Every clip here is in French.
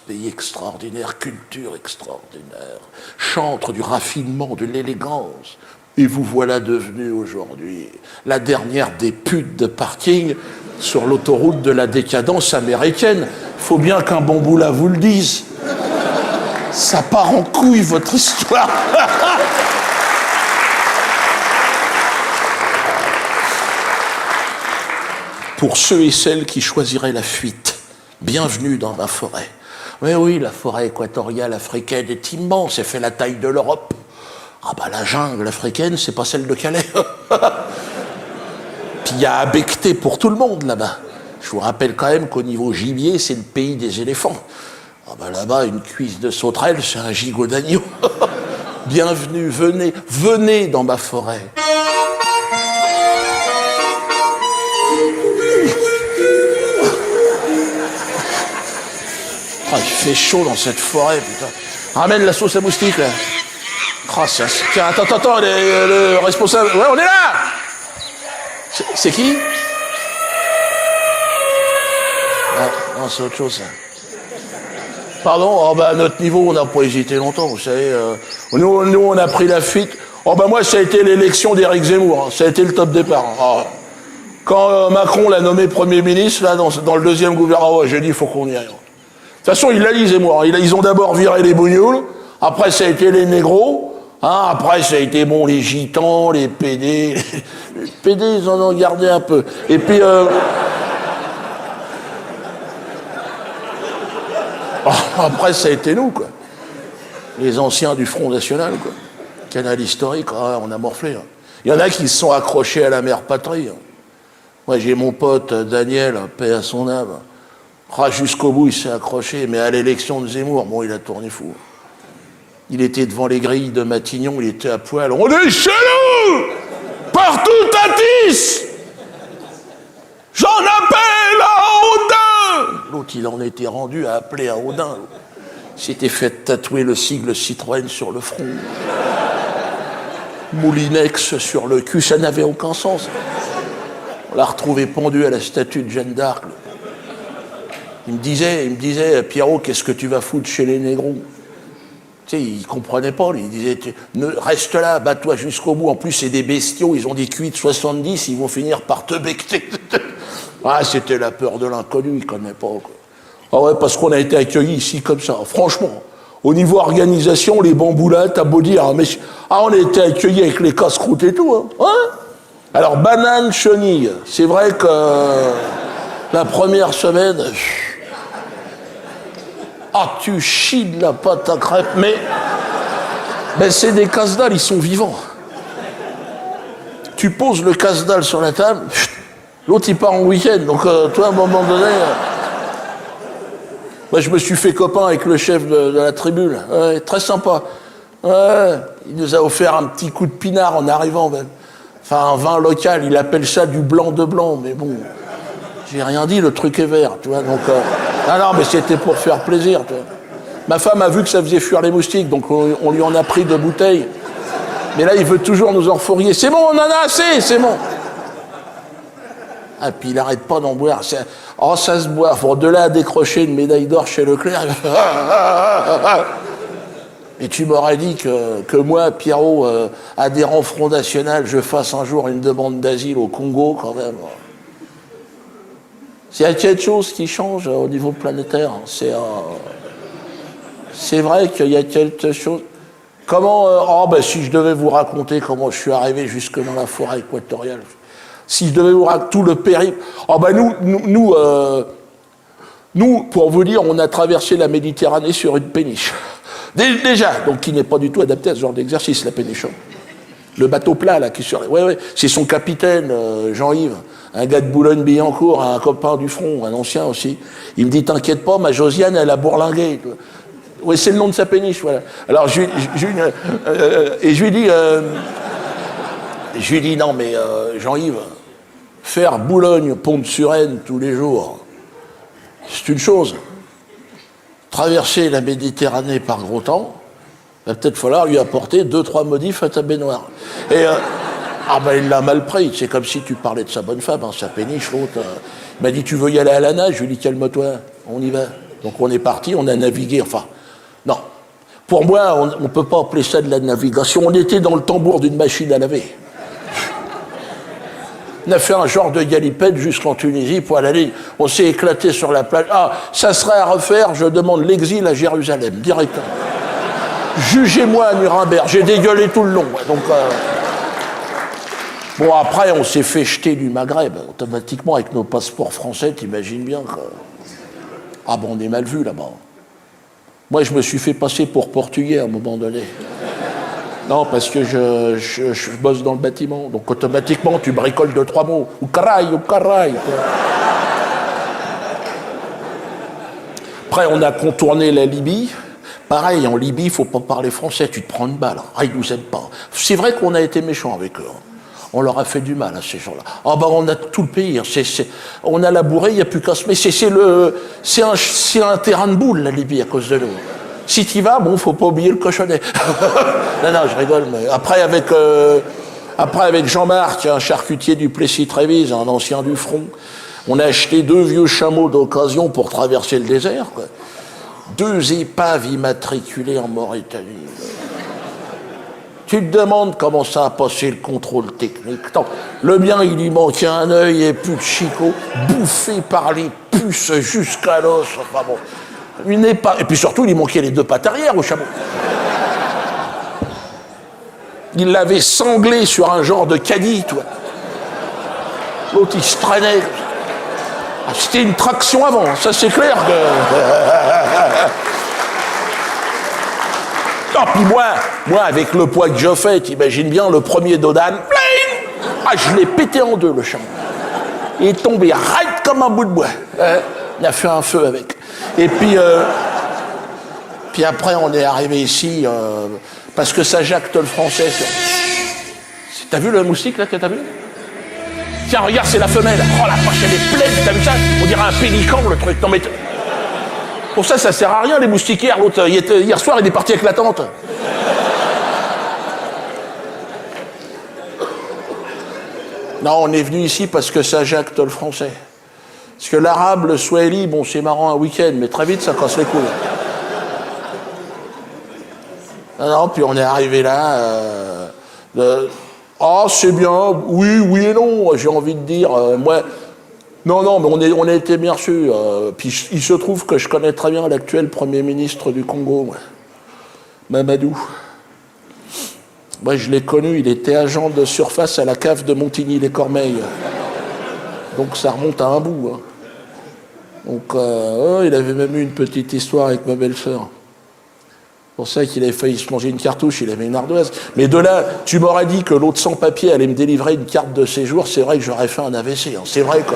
pays extraordinaire, culture extraordinaire, chantre du raffinement, de l'élégance. Et vous voilà devenu aujourd'hui la dernière des putes de parking sur l'autoroute de la décadence américaine. Il faut bien qu'un bamboula vous le dise. Ça part en couille, votre histoire. Pour ceux et celles qui choisiraient la fuite, bienvenue dans ma forêt. Mais oui, la forêt équatoriale africaine est immense, elle fait la taille de l'Europe. Ah bah la jungle africaine, c'est pas celle de Calais. Puis il y a à becqueter pour tout le monde là-bas. Je vous rappelle quand même qu'au niveau gibier, c'est le pays des éléphants. Ah bah là-bas, une cuisse de sauterelle, c'est un gigot d'agneau. Bienvenue, venez, venez dans ma forêt. Oh, il fait chaud dans cette forêt, putain. Ramène la sauce à moustique, là. Oh, tiens, attends, le responsable... Ouais, on est là. C'est qui? Ah, non, c'est autre chose, ça. Pardon? Oh, bah, à notre niveau, on n'a pas hésité longtemps, vous savez. Nous, on a pris la fuite. Oh, bah, moi, ça a été l'élection d'Éric Zemmour. Hein. Ça a été le top départ. Oh. Quand Macron l'a nommé Premier ministre, là, dans le deuxième gouvernement, j'ai dit, il faut qu'on y aille. De toute façon, il l'a dit, Zemmour. Ils ont d'abord viré les bougnoules, après ça a été les négros, hein, après ça a été, bon, les gitans, les PD. Les PD, ils en ont gardé un peu. Et puis... après, ça a été nous, quoi. Les anciens du Front National, quoi. Canal historique, on a morflé. Hein. Il y en a qui se sont accrochés à la mère patrie. Hein. Moi, j'ai mon pote Daniel, paix à son âme. Jusqu'au bout, il s'est accroché, mais à l'élection de Zemmour, bon, il a tourné fou. Il était devant les grilles de Matignon, il était à poil. On est chez nous! Partout à Tis! J'en appelle à Audin! L'autre, il en était rendu à appeler à Audin. Il s'était fait tatouer le sigle Citroën sur le front. Moulinex sur le cul, ça n'avait aucun sens. On l'a retrouvé pendu à la statue de Jeanne d'Arc. Il me disait, Pierrot, qu'est-ce que tu vas foutre chez les négros? Tu sais, il comprenait pas. Il disait, reste là, bats-toi jusqu'au bout. En plus, c'est des bestiaux, ils ont des QI de 70, ils vont finir par te becqueter. Ah, c'était la peur de l'inconnu, il connaît pas. Quoi. Ah ouais, parce qu'on a été accueillis ici comme ça. Franchement, au niveau organisation, les bamboulas, t'as beau dire, mais on a été accueillis avec les casse-croûtes et tout. Hein. Alors, banane, chenille. C'est vrai que la première semaine... Ah, tu chies de la pâte à crêpes, mais c'est des casse-dalles, ils sont vivants. Tu poses le casse-dalle sur la table, l'autre il part en week-end, donc toi à un moment donné... je me suis fait copain avec le chef de la tribu, ouais, très sympa. Ouais, il nous a offert un petit coup de pinard en arrivant, même. Enfin, un vin local, il appelle ça du blanc de blanc, mais bon... J'ai rien dit, le truc est vert, tu vois, donc... Non, mais c'était pour faire plaisir, tu vois. Ma femme a vu que ça faisait fuir les moustiques, donc on lui en a pris 2 bouteilles. Mais là, il veut toujours nous en fourrier. C'est bon, on en a assez, c'est bon. Ah, puis il n'arrête pas d'en boire. Ça se boit. Bon, de là à décrocher une médaille d'or chez Leclerc... Et tu m'aurais dit que moi, Pierrot, adhérent Front National, je fasse un jour une demande d'asile au Congo, quand même... S'il y a quelque chose qui change au niveau planétaire, c'est vrai qu'il y a quelque chose... Comment... si je devais vous raconter comment je suis arrivé jusque dans la forêt équatoriale, si je devais vous raconter tout le périple... Nous, pour vous dire, on a traversé la Méditerranée sur une péniche. Déjà, donc qui n'est pas du tout adapté à ce genre d'exercice, la péniche. Le bateau plat, là, qui est sur... Ouais, c'est son capitaine, Jean-Yves. Un gars de Boulogne-Billancourt, un copain du front, un ancien aussi. Il me dit, t'inquiète pas, ma Josiane, elle a bourlingué. Oui, c'est le nom de sa péniche, voilà. Alors, je lui dis, non, mais Jean-Yves, faire Boulogne-Pont-de-Suresnes tous les jours, c'est une chose. Traverser la Méditerranée par gros temps, il va peut-être falloir lui apporter 2-3 modifs à ta baignoire. Et... il l'a mal pris. C'est comme si tu parlais de sa bonne femme, sa péniche, l'autre. Il m'a dit, tu veux y aller à la nage? Je lui ai dit, calme-toi, on y va. Donc on est parti, on a navigué, enfin, non. Pour moi, on ne peut pas appeler ça de la navigation. On était dans le tambour d'une machine à laver. On a fait un genre de galipette jusqu'en Tunisie pour aller. On s'est éclaté sur la plage. Ah, ça serait à refaire, je demande l'exil à Jérusalem, directement. Jugez-moi à Nuremberg, j'ai dégueulé tout le long. Donc, bon, après, on s'est fait jeter du Maghreb, automatiquement, avec nos passeports français, t'imagines bien que... Ah bon, on est mal vu là-bas. Moi, je me suis fait passer pour portugais à un moment donné. Non, parce que je bosse dans le bâtiment. Donc, automatiquement, tu bricoles 2-3 mots. Ou caray. Après, on a contourné la Libye. Pareil, en Libye, il ne faut pas parler français. Tu te prends une balle. Ah, ils ne nous aiment pas. C'est vrai qu'on a été méchants avec eux. On leur a fait du mal à ces gens-là. Ah ben, on a tout le pays. On a labouré, il n'y a plus qu'à se... Mais c'est un terrain de boule, la Libye, à cause de l'eau. Si tu y vas, bon, faut pas oublier le cochonnet. non, je rigole. Mais après, avec Jean-Marc, un charcutier du Plessis-Trévise, un ancien du front, on a acheté 2 vieux chameaux d'occasion pour traverser le désert, quoi. 2 épaves immatriculées en Mauritanie. Tu te demandes comment ça a passé le contrôle technique. Attends, le mien, il lui manquait un œil et plus de chicot, bouffé par les puces jusqu'à l'os. Enfin bon, une épave. Et puis surtout, il lui manquait les 2 pattes arrière au chameau. Il l'avait sanglé sur un genre de caddie, toi. L'autre, il se traînait. Ah, c'était une traction avant, ça c'est clair que... Non, puis moi, avec le poids que je fais, t'imagines bien, le premier Dodan, ah, je l'ai pété en 2, le chameau. Il est tombé raide comme un bout de bois. Il a fait un feu avec. Et puis après, on est arrivé ici, parce que ça jacte le français. T'as vu le moustique, là, que t'as vu? Tiens, regarde, c'est la femelle. Oh, la vache, elle est pleine, t'as vu ça? On dirait un pélican, le truc. Non, mais... Pour ça sert à rien, les moustiquaires. L'autre, hier soir, il est parti avec la tante. Non, on est venu ici parce que ça jacte le français. Parce que l'arabe, le swahili, bon, c'est marrant un week-end, mais très vite, ça casse les couilles. Non, puis on est arrivé là... Ah, c'est bien, oui et non, j'ai envie de dire. Moi... Non, mais on a été bien reçus. Puis il se trouve que je connais très bien l'actuel Premier ministre du Congo, moi. Mamadou. Moi, je l'ai connu, il était agent de surface à la cave de Montigny-les-Cormeilles. Donc ça remonte à un bout. Hein. Donc il avait même eu une petite histoire avec ma belle-sœur. C'est pour ça qu'il avait failli se manger une cartouche, il avait une ardoise. Mais de là, tu m'aurais dit que l'autre sans-papier allait me délivrer une carte de séjour, c'est vrai que j'aurais fait un AVC. Hein. C'est vrai que...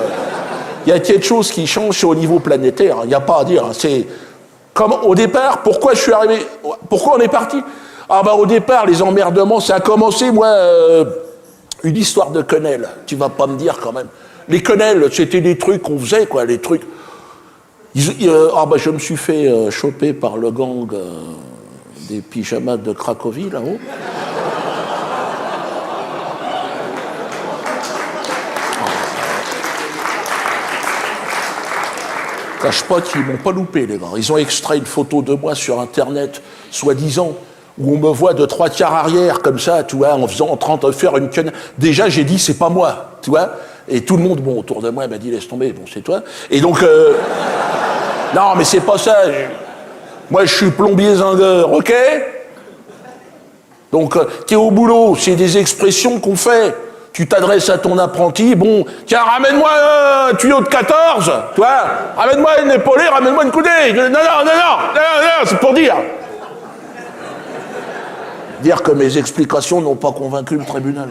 Il y a quelque chose qui change au niveau planétaire, il n'y a pas à dire. Hein. C'est comme au départ, pourquoi je suis arrivé, pourquoi on est parti? Ah ben au départ, les emmerdements, ça a commencé, moi, une histoire de quenelles. Tu vas pas me dire quand même. Les quenelles, c'était des trucs qu'on faisait, quoi, les trucs. Je me suis fait choper par le gang des pyjamas de Cracovie, là-haut. Cache pas qu'ils m'ont pas loupé, les gars. Ils ont extrait une photo de moi sur Internet, soi-disant, où on me voit de 3 quarts arrière, comme ça, tu vois, en train de faire une quenelle. Déjà, j'ai dit, c'est pas moi, tu vois. Et tout le monde, bon, autour de moi, m'a dit, laisse tomber, bon, c'est toi. Et donc, non, mais c'est pas ça. Moi, je suis plombier zingueur, ok? Donc, t'es au boulot, c'est des expressions qu'on fait. Tu t'adresses à ton apprenti, bon, tiens, ramène-moi un tuyau de 14, tu vois, ramène-moi une épaulée, ramène-moi une coudée. Non, c'est pour dire. Dire que mes explications n'ont pas convaincu le tribunal.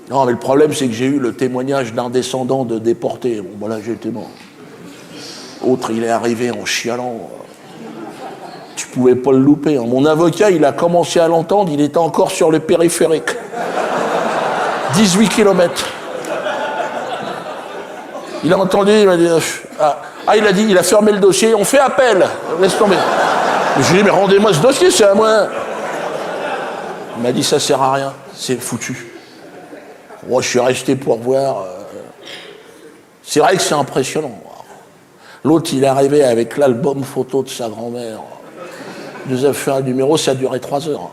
Non, mais le problème, c'est que j'ai eu le témoignage d'un descendant de déporté. Bon, voilà, j'ai été mort. Autre, il est arrivé en chialant. Tu pouvais pas le louper. Hein. Mon avocat, il a commencé à l'entendre, il était encore sur le périphérique. 18 km. Il a entendu, il m'a dit... il a dit, il a fermé le dossier, on fait appel. Laisse tomber. Je lui ai dit, mais rendez-moi ce dossier, c'est à moi. Il m'a dit, ça sert à rien, c'est foutu. Moi, je suis resté pour voir. C'est vrai que c'est impressionnant. L'autre, il est arrivé avec l'album photo de sa grand-mère. Il nous a fait un numéro, ça a duré 3 heures.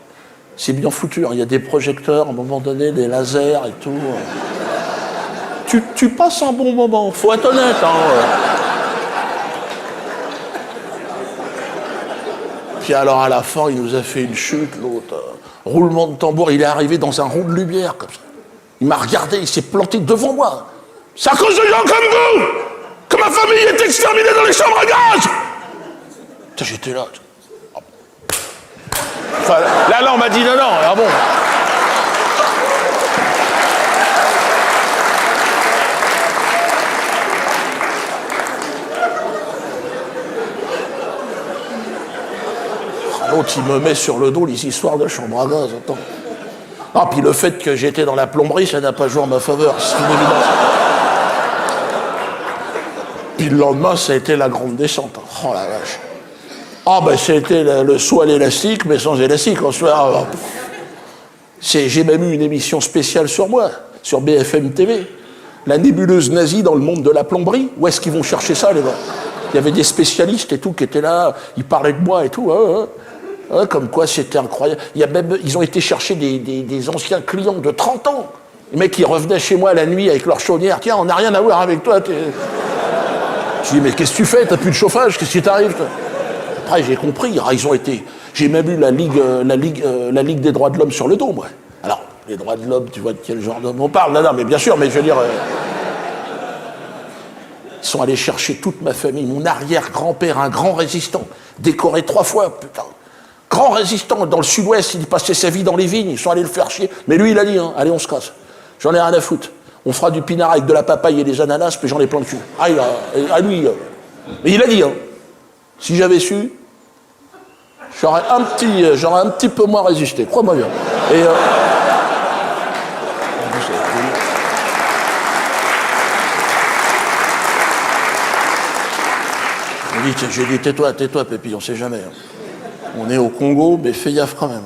C'est bien foutu, hein. Il y a des projecteurs, à un moment donné, des lasers et tout. Tu passes un bon moment, faut être honnête. Puis alors, à la fin, il nous a fait une chute, l'autre. Roulement de tambour, il est arrivé dans un rond de lumière, comme ça. Il m'a regardé, il s'est planté devant moi. C'est à cause de gens comme vous que ma famille est exterminée dans les chambres à gaz. Putain, j'étais là. Enfin, là, on m'a dit non, ah bon. L'autre, il me met sur le dos les histoires de chambre à gaz, attends. Ah, puis le fait que j'étais dans la plomberie, ça n'a pas joué en ma faveur, c'est une évidence. Puis le lendemain, ça a été la grande descente. Oh la vache. Ah ben c'était le saut à l'élastique, mais sans élastique en soi. J'ai même eu une émission spéciale sur moi, sur BFM TV. La nébuleuse nazie dans le monde de la plomberie. Où est-ce qu'ils vont chercher ça, les gars? Il y avait des spécialistes et tout qui étaient là, ils parlaient de moi et tout. Comme quoi c'était incroyable. Ils ont été chercher des anciens clients de 30 ans. Les mecs qui revenaient chez moi la nuit avec leur chaudière. Tiens, on n'a rien à voir avec toi. Je dis, mais qu'est-ce que tu fais? T'as plus de chauffage? Qu'est-ce qui t'arrive? Après, j'ai compris. J'ai même eu la Ligue des droits de l'homme sur le dos, moi. Alors, les droits de l'homme, tu vois de quel genre d'homme on parle? Non, mais bien sûr, mais je veux dire... Ils sont allés chercher toute ma famille. Mon arrière-grand-père, un grand résistant, décoré 3 fois, putain. Grand résistant, dans le sud-ouest, il passait sa vie dans les vignes, ils sont allés le faire chier. Mais lui, il a dit, allez, on se casse. J'en ai rien à foutre. On fera du pinard avec de la papaye et des ananas, puis j'en ai plein de cul. Lui, mais il a dit, si j'avais su, j'aurais un petit peu moins résisté, crois-moi bien. J'ai dit, tais-toi, Pépi, on sait jamais. On est au Congo, mais fais gaffe quand même.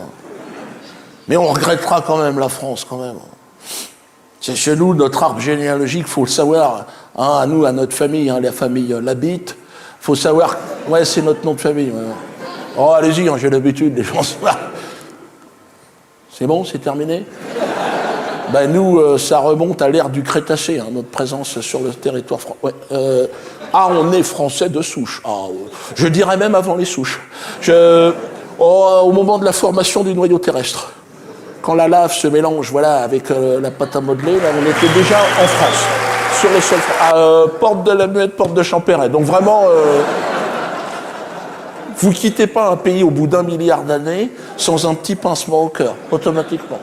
Mais on regrettera quand même la France, quand même. C'est chez nous, notre arbre généalogique, il faut le savoir. À nous, à notre famille, la famille Labitte, il faut savoir... Ouais, c'est notre nom de famille. Ouais. Oh, allez-y, j'ai l'habitude, les gens sont là. C'est bon, c'est terminé? Ben nous, ça remonte à l'ère du Crétacé, notre présence sur le territoire français. Ouais, on est français de souche. Je dirais même avant les souches. Au moment de la formation du noyau terrestre, quand la lave se mélange, voilà, avec la pâte à modeler, là, on était déjà en France, sur le sol, porte de la Muette, porte de Champéret. Donc vraiment, vous quittez pas un pays au bout d'1 milliard d'années sans un petit pincement au cœur, automatiquement.